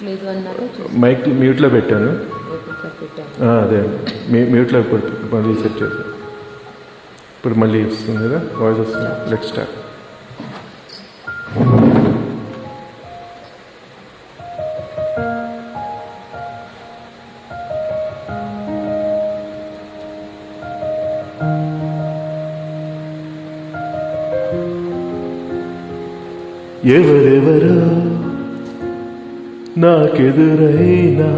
లేదు అన్నారు. మైక్ మ్యూట్లో పెట్టాను. అదే మ్యూట్లో మళ్ళీ సెట్ చేశాను. ఇప్పుడు మళ్ళీ వస్తుంది కదా, వాయిస్ వస్తుంది. Let's start. ఎవరెవరో నాకెదురైనా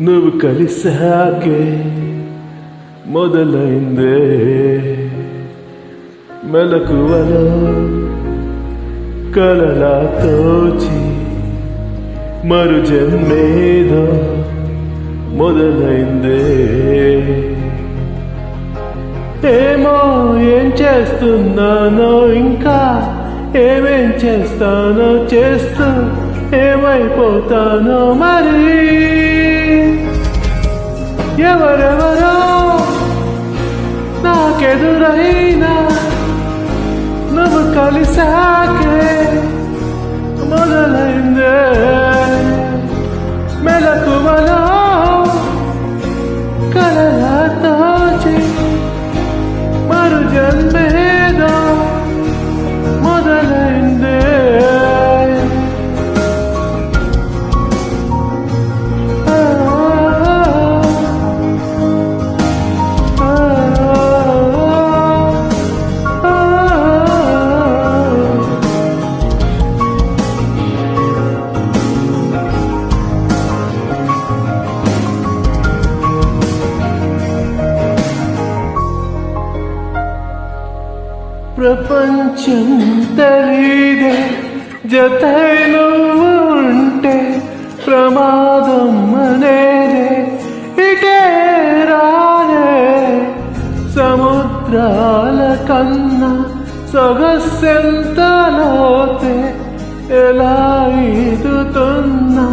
నువ్వు కలిసాకే మొదలైందే మెలకువలో కలలా తోచి మరు జన్మేదో మొదలైందే. ఏమో ఏం చేస్తున్నానో, ఇంకా ఏమేం చేస్తానో, చేస్తూ ఏమైపోతానో మరి. ఎవరెవరో నాకెదురైనా నువ్వు కలిసాకే మొదలైందే మెలకువలో కలలా తోచి మరు జన్మేదో మొదలైందే. ప్రపంచం తెలియదే జతై నువ్వు ఉంటే ప్రమాదం అనేదే ఇటే రాదే. సముద్రాల కన్నా సొగసెంత లోతే ఎలా ఈదుతున్నా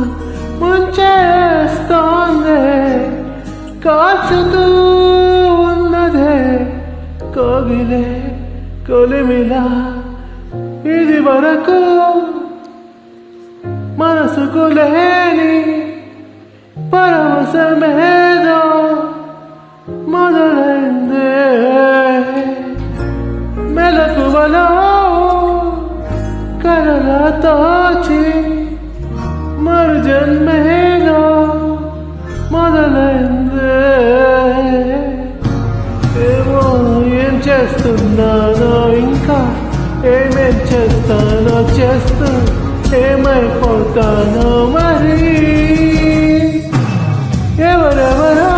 ముంచేస్తోందే. కాచుతూ ఉన్నదే కోగిలే కొలిమిలా ఇది వరకు మనసుకు లేని పరవశమేదో మొదలైందే మెలకువలో కలలా తోచి మరు జన్మేదో మొదలైందే. ఏమో ఏం చేస్తున్నానో, ఇంకా ఏమేం చేస్తానో, చేస్తూ ఏమైపోతానో మరి. ఎవరెవరో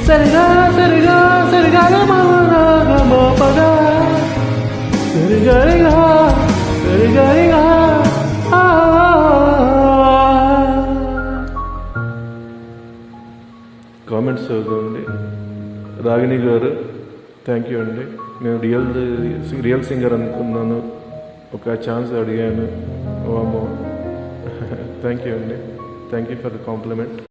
సరిగా సరిగా సరిగా మా పద సరిగరిగా సరిగరిగా. కామెంట్స్ చదువుతుంది. రాగిణి గారు థ్యాంక్ యూ అండి. నేను రియల్ సింగర్ అనుకున్నాను, ఒక ఛాన్స్ అడిగాను. వామో థ్యాంక్ యూ అండి. Thank you for the complement.